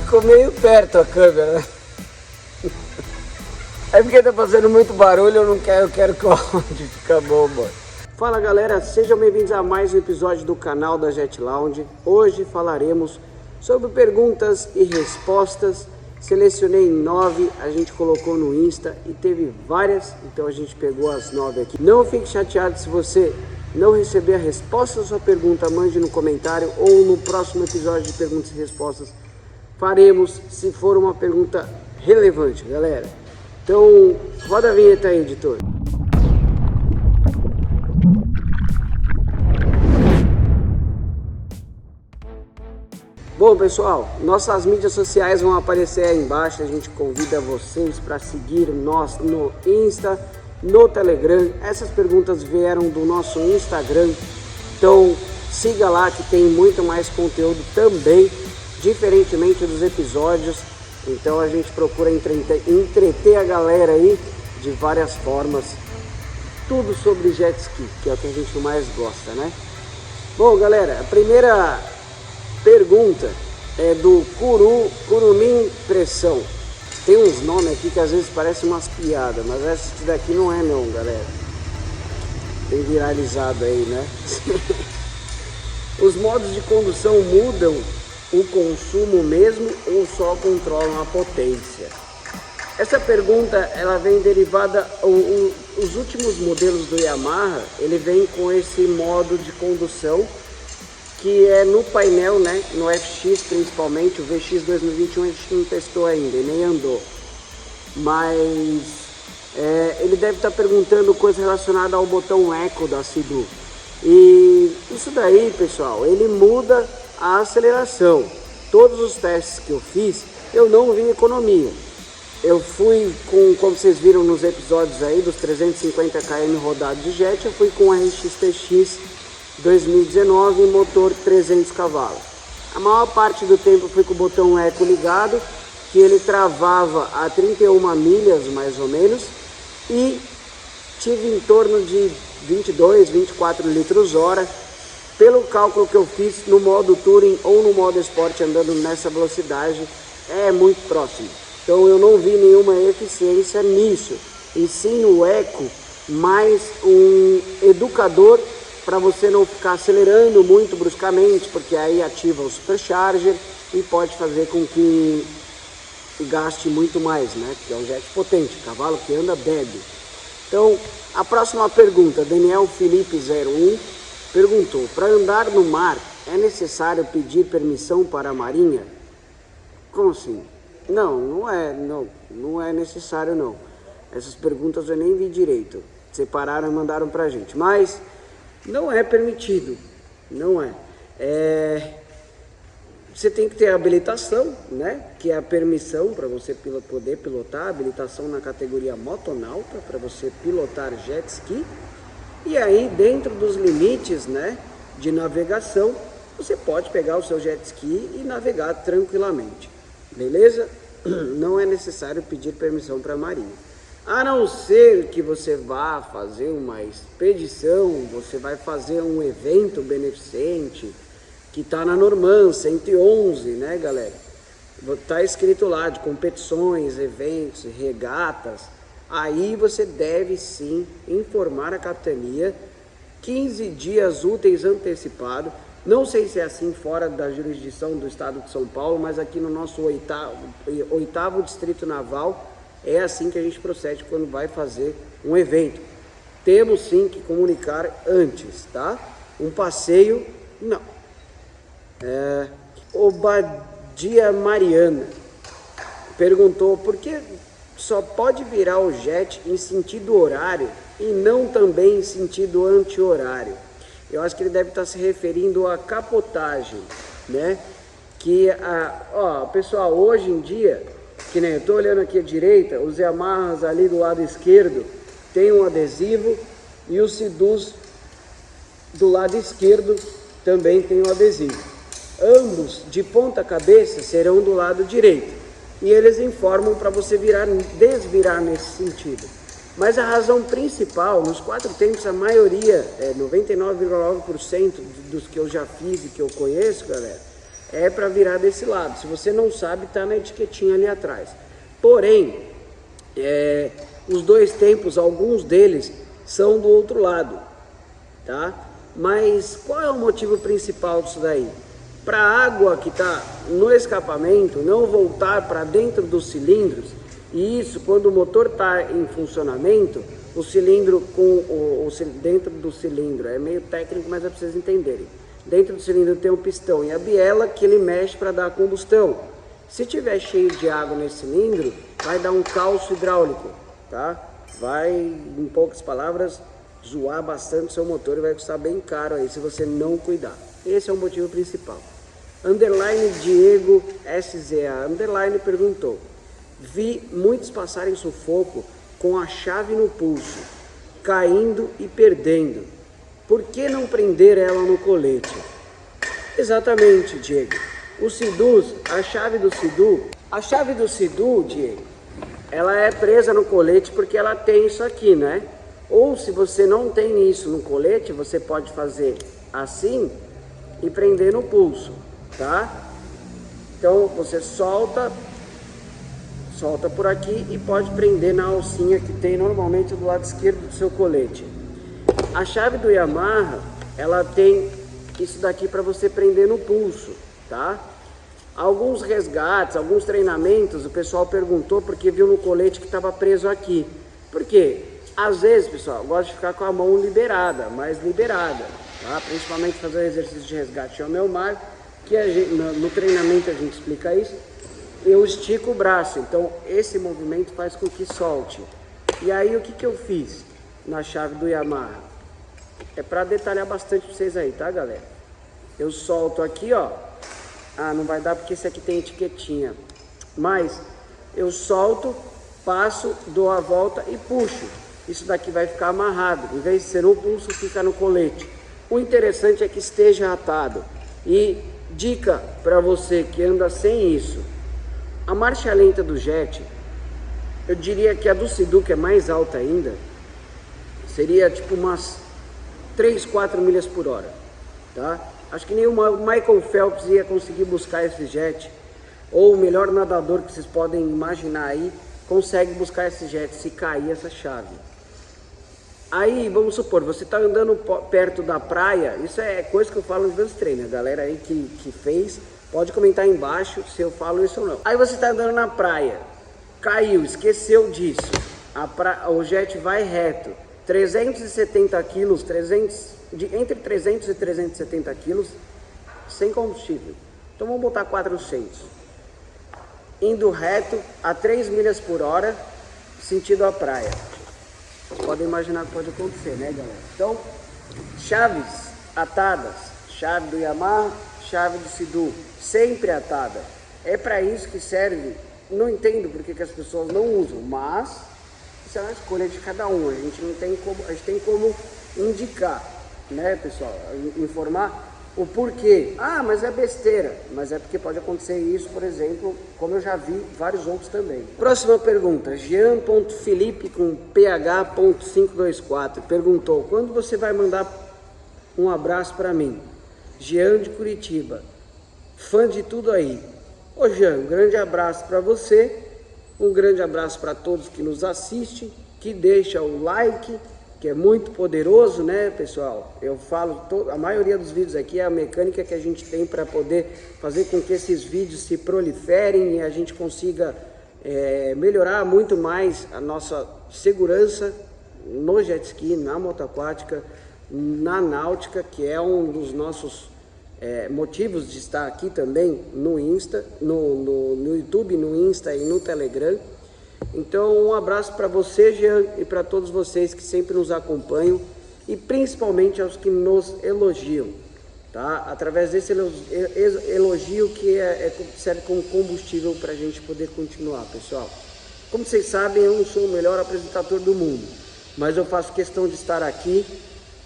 ficou meio perto a câmera, né? É porque tá fazendo muito barulho, eu quero que o áudio fique bom, mano. Fala galera, sejam bem-vindos a mais um episódio do canal da Jet Lounge. Hoje falaremos sobre perguntas e respostas. Selecionei 9, a gente colocou no Insta e teve várias, então a gente pegou as 9 aqui. Não fique chateado se você não receber a resposta da sua pergunta, mande no comentário ou no próximo episódio de perguntas e respostas faremos, se for uma pergunta relevante, galera. Então, roda a vinheta aí, editor. Bom, pessoal, nossas mídias sociais vão aparecer aí embaixo. A gente convida vocês para seguir nós no Insta, no Telegram. Essas perguntas vieram do nosso Instagram, então siga lá que tem muito mais conteúdo também, diferentemente dos episódios. Então a gente procura entreter a galera aí de várias formas. Tudo sobre jet ski, que é o que a gente mais gosta, né? Bom, galera, a primeira pergunta é do Curumim Pressão. Tem uns nomes aqui que às vezes parecem umas piadas, mas esse daqui não é não, galera. Tem viralizado aí, né? Os modos de condução mudam o consumo mesmo ou só controlam a potência? Essa pergunta ela vem derivada, os últimos modelos do Yamaha, ele vem com esse modo de condução que é no painel, né, no FX principalmente. O VX 2021 a gente não testou ainda, ele nem andou, mas ele deve estar perguntando coisa relacionada ao botão Eco da Sea-Doo. E isso daí, pessoal, ele muda a aceleração. Todos os testes que eu fiz, eu não vi economia. Eu fui com, como vocês viram nos episódios aí, dos 350 km rodados de jet, eu fui com o RX-TX 2019 motor 300 cavalos. A maior parte do tempo eu fui com o botão Eco ligado, que ele travava a 31 milhas mais ou menos, e tive em torno de 22, 24 litros hora. Pelo cálculo que eu fiz no modo Touring ou no modo Sport andando nessa velocidade, é muito próximo. Então eu não vi nenhuma eficiência nisso, e sim o Eco mais um educador para você não ficar acelerando muito bruscamente, porque aí ativa o supercharger e pode fazer com que gaste muito mais, né? Porque é um jet potente, cavalo que anda bebe. Então, a próxima pergunta, Daniel Felipe 01 perguntou: para andar no mar é necessário pedir permissão para a Marinha? Como assim? Não é necessário não. Essas perguntas eu nem vi direito. Separaram e mandaram pra gente, mas não é permitido, não é. Você tem que ter habilitação, né? Que é a permissão para você poder pilotar, habilitação na categoria motonauta para você pilotar jet ski. E aí, dentro dos limites, né, de navegação, você pode pegar o seu jet ski e navegar tranquilamente, beleza? Não é necessário pedir permissão para a Marinha. A não ser que você vá fazer uma expedição, você vai fazer um evento beneficente, que está na Norman 111, né, galera? Está escrito lá de competições, eventos, regatas. Aí você deve sim informar a capitania 15 dias úteis antecipado. Não sei se é assim fora da jurisdição do estado de São Paulo, mas aqui no nosso oitavo distrito naval é assim que a gente procede quando vai fazer um evento. Temos sim que comunicar antes, tá? Um passeio, não. Obadia Mariana perguntou por que só pode virar o jet em sentido horário e não também em sentido anti-horário. Eu acho que ele deve estar se referindo à capotagem, né? Que, pessoal, hoje em dia, que nem eu estou olhando aqui à direita, os Yamahas ali do lado esquerdo tem um adesivo e os Sea-Doos do lado esquerdo também tem um adesivo. Ambos de ponta cabeça serão do lado direito e eles informam para você desvirar nesse sentido. Mas a razão principal, nos 4 tempos, a maioria, 99,9% dos que eu já fiz e que eu conheço, galera, é para virar desse lado. Se você não sabe, está na etiquetinha ali atrás. Porém, os dois tempos, alguns deles são do outro lado, tá? Mas qual é o motivo principal disso daí? Para a água que está no escapamento não voltar para dentro dos cilindros, e isso quando o motor está em funcionamento, o cilindro dentro do cilindro, é meio técnico, mas é para vocês entenderem. Dentro do cilindro tem um pistão e a biela que ele mexe para dar combustão. Se tiver cheio de água nesse cilindro, vai dar um calço hidráulico, tá? Vai, em poucas palavras, zoar bastante seu motor e vai custar bem caro aí se você não cuidar. Esse é o motivo principal. Underline Diego SZA Underline perguntou: vi muitos passarem sufoco com a chave no pulso, caindo e perdendo. Por que não prender ela no colete? Exatamente, Diego. O Sidus, a chave do Sidu, Diego, ela é presa no colete porque ela tem isso aqui, né? Ou se você não tem isso no colete, você pode fazer assim e prender no pulso, tá? Então você solta por aqui e pode prender na alcinha que tem normalmente do lado esquerdo do seu colete. A chave do Yamaha, ela tem isso daqui para você prender no pulso, tá? Alguns resgates, alguns treinamentos, o pessoal perguntou porque viu no colete que estava preso aqui. Por quê? Às vezes, pessoal, eu gosto de ficar com a mão liberada, mais liberada, tá? Principalmente fazer exercício de resgate ao meu mar, que no treinamento a gente explica isso. Eu estico o braço, então esse movimento faz com que solte. E aí o que eu fiz na chave do Yamaha? É para detalhar bastante para vocês aí, tá, galera? Eu solto aqui, ó. Ah, não vai dar porque esse aqui tem etiquetinha. Mas eu solto, passo, dou a volta e puxo. Isso daqui vai ficar amarrado. Em vez de ser no pulso, fica no colete. O interessante é que esteja atado. E dica para você que anda sem isso. A marcha lenta do Jet, eu diria que a do Sidu, que é mais alta ainda, seria tipo umas 3, 4 milhas por hora, tá? Acho que nem o Michael Phelps ia conseguir buscar esse jet, ou o melhor nadador que vocês podem imaginar aí, consegue buscar esse jet se cair essa chave. Aí, vamos supor, você está andando perto da praia, isso é coisa que eu falo nos meus treinos, a galera aí que fez, pode comentar aí embaixo se eu falo isso ou não. Aí você está andando na praia, caiu, esqueceu disso, o jet vai reto, 370 quilos, entre 300 e 370 quilos, sem combustível. Então vamos botar 400. Indo reto a 3 milhas por hora, sentido a praia. Vocês podem imaginar o que pode acontecer, né, galera? Então, chaves atadas, chave do Yamaha, chave do Sidu, sempre atada. É para isso que serve. Não entendo porque que as pessoas não usam, mas isso é uma escolha de cada um. A gente não tem como, a gente tem como indicar, né, pessoal? Informar o porquê. Ah, mas é besteira. Mas é porque pode acontecer isso, por exemplo, como eu já vi vários outros também. Próxima pergunta, Jean.Felipe com PH.524 perguntou: quando você vai mandar um abraço para mim? Jean de Curitiba, fã de tudo aí. Ô Jean, um grande abraço para você, um grande abraço para todos que nos assistem, que deixa o like, que é muito poderoso, né, pessoal? Eu falo, a maioria dos vídeos aqui é a mecânica que a gente tem para poder fazer com que esses vídeos se proliferem e a gente consiga melhorar muito mais a nossa segurança no jet ski, na moto aquática, na náutica, que é um dos nossos motivos de estar aqui também no Insta, no YouTube, no Insta e no Telegram. Então um abraço para você, Jean, e para todos vocês que sempre nos acompanham e principalmente aos que nos elogiam, tá? Através desse elogio que serve como combustível para a gente poder continuar, pessoal. Como vocês sabem, eu não sou o melhor apresentador do mundo, mas eu faço questão de estar aqui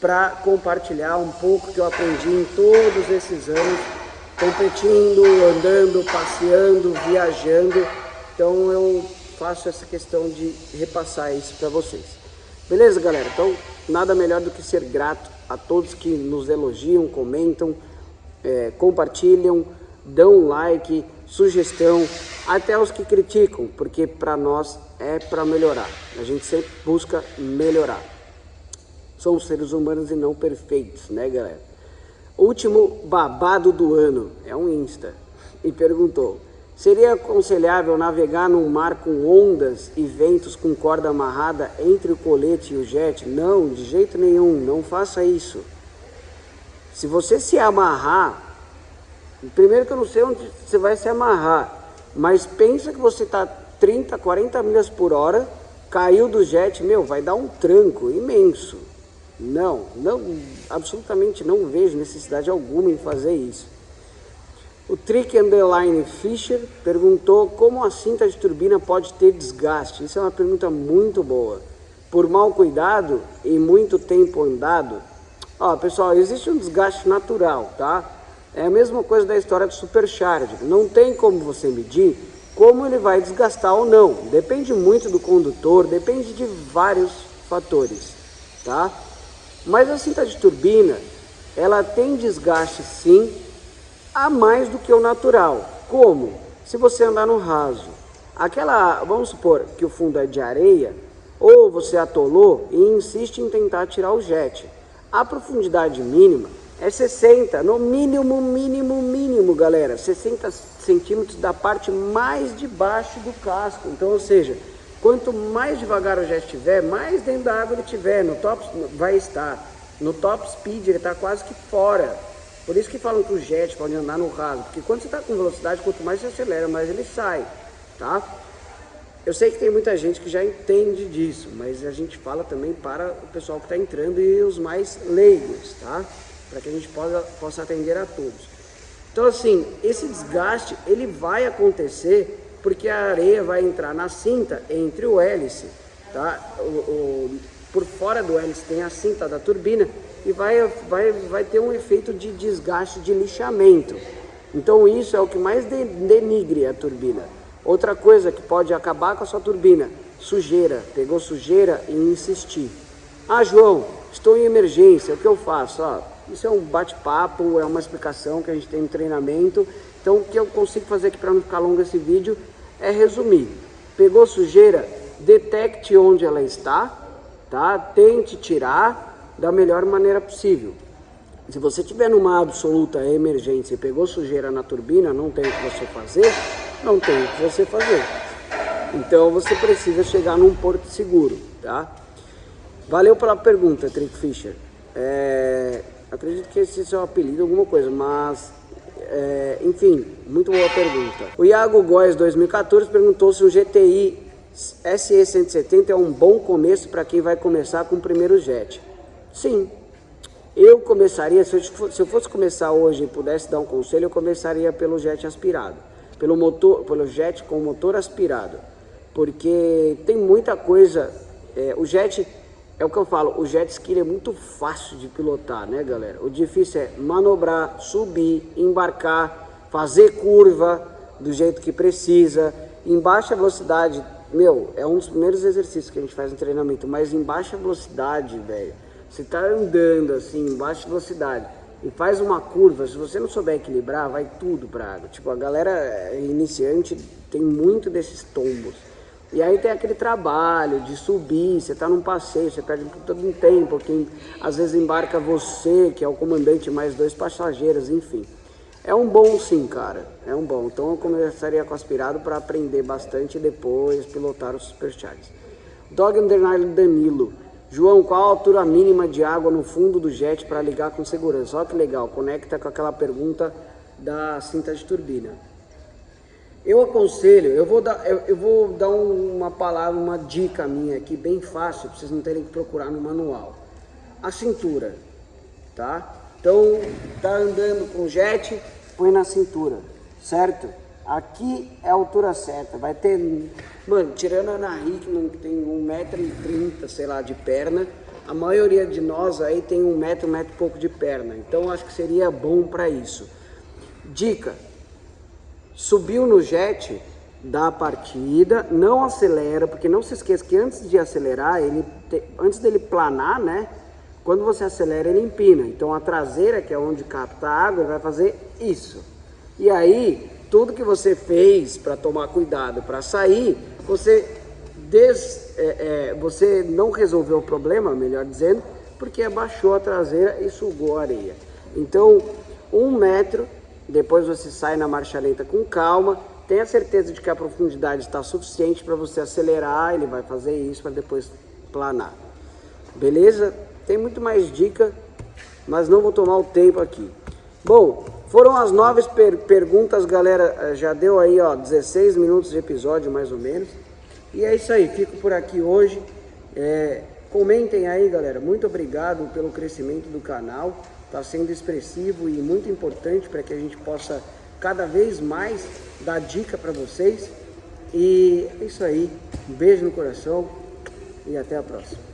para compartilhar um pouco que eu aprendi em todos esses anos, competindo, andando, passeando, viajando. Então eu faço essa questão de repassar isso para vocês. Beleza, galera? Então, nada melhor do que ser grato a todos que nos elogiam, comentam, compartilham, dão like, sugestão, até os que criticam, porque para nós é para melhorar. A gente sempre busca melhorar. Somos seres humanos e não perfeitos, né, galera? Último babado do ano, é um Insta, e perguntou: seria aconselhável navegar num mar com ondas e ventos com corda amarrada entre o colete e o jet? Não, de jeito nenhum, não faça isso. Se você se amarrar, primeiro que eu não sei onde você vai se amarrar, mas pensa que você está 30, 40 milhas por hora, caiu do jet, meu, vai dar um tranco imenso. Não, absolutamente não vejo necessidade alguma em fazer isso. O Trick Underline Fischer perguntou como a cinta de turbina pode ter desgaste. Isso é uma pergunta muito boa. Por mau cuidado e muito tempo andado. Ó, pessoal, existe um desgaste natural, tá? É a mesma coisa da história do supercharger. Não tem como você medir como ele vai desgastar ou não. Depende muito do condutor, depende de vários fatores, tá? Mas a cinta de turbina, ela tem desgaste sim, a mais do que o natural. Como? Se você andar no raso, vamos supor que o fundo é de areia, ou você atolou e insiste em tentar tirar o jet. A profundidade mínima é 60, no mínimo, galera, 60 centímetros da parte mais de baixo do casco. Então, ou seja, quanto mais devagar o jet estiver, mais dentro da água ele estiver, vai estar. No top speed ele está quase que fora. Por isso que falam que o jet pode andar no raso, porque quando você está com velocidade, quanto mais você acelera, mais ele sai, tá? Eu sei que tem muita gente que já entende disso, mas a gente fala também para o pessoal que está entrando e os mais leigos, tá? Para que a gente possa atender a todos. Então, assim, esse desgaste, ele vai acontecer porque a areia vai entrar na cinta entre o hélice, tá? Por fora do hélice tem a cinta da turbina e vai ter um efeito de desgaste, de lixamento. Então isso é o que mais denigre a turbina. Outra coisa que pode acabar com a sua turbina: sujeira. Pegou sujeira e insistir. Ah, João, estou em emergência, o que eu faço? Isso é um bate-papo, é uma explicação que a gente tem no treinamento. Então o que eu consigo fazer aqui para não ficar longo esse vídeo é resumir. Pegou sujeira, detecte onde ela está, tá? Tente tirar da melhor maneira possível. Se você estiver numa absoluta emergência e pegou sujeira na turbina, não tem o que você fazer, não tem o que você fazer. Então você precisa chegar num porto seguro, tá? Valeu pela pergunta, Trick Fischer. Acredito que esse é o seu apelido, alguma coisa, mas enfim, muito boa pergunta. O Iago Góes 2014 perguntou se o GTI SE170 é um bom começo para quem vai começar com o primeiro jet. Sim, eu começaria, se eu fosse começar hoje e pudesse dar um conselho, eu começaria pelo jet aspirado, pelo jet com motor aspirado, porque tem muita coisa. O jet, é o que eu falo, o jet ski é muito fácil de pilotar, né, galera? O difícil é manobrar, subir, embarcar, fazer curva do jeito que precisa, em baixa velocidade. Meu, é um dos primeiros exercícios que a gente faz no treinamento, mas em baixa velocidade, velho. Você tá andando assim, em baixa velocidade, e faz uma curva, se você não souber equilibrar, vai tudo pra água. Tipo, a galera iniciante tem muito desses tombos. E aí tem aquele trabalho de subir, você tá num passeio, você perde todo um tempo, quem às vezes embarca você, que é o comandante, mais 2 passageiros, enfim. É um bom sim, cara, é um bom. Então eu começaria com aspirado para aprender bastante e depois pilotar os superchargers. Dog Underline Danilo: João, qual a altura mínima de água no fundo do jet para ligar com segurança? Olha que legal, conecta com aquela pergunta da cinta de turbina. Eu aconselho, eu vou dar uma palavra, uma dica minha aqui, bem fácil, para vocês não terem que procurar no manual. A cintura, tá? Então, tá andando com jet, põe na cintura, certo? Aqui é a altura certa, vai ter, mano, tirando a Ana Hickman, que tem 1,30 m, sei lá, de perna, a maioria de nós aí tem 1 metro e pouco de perna, então acho que seria bom para isso. Dica: subiu no jet, dá a partida, não acelera, porque não se esqueça que antes de acelerar, antes dele planar, né, quando você acelera ele empina, então a traseira, que é onde capta a água, vai fazer isso. E aí, tudo que você fez para tomar cuidado para sair, você não resolveu o problema, melhor dizendo, porque abaixou a traseira e sugou a areia. Então, 1 metro, depois você sai na marcha lenta com calma, tenha certeza de que a profundidade está suficiente para você acelerar, ele vai fazer isso para depois planar. Beleza? Tem muito mais dica, mas não vou tomar o tempo aqui. Bom, foram as 9 perguntas, galera, já deu aí 16 minutos de episódio mais ou menos. E é isso aí, fico por aqui hoje. Comentem aí, galera, muito obrigado pelo crescimento do canal, está sendo expressivo e muito importante para que a gente possa cada vez mais dar dica para vocês. E é isso aí, um beijo no coração e até a próxima.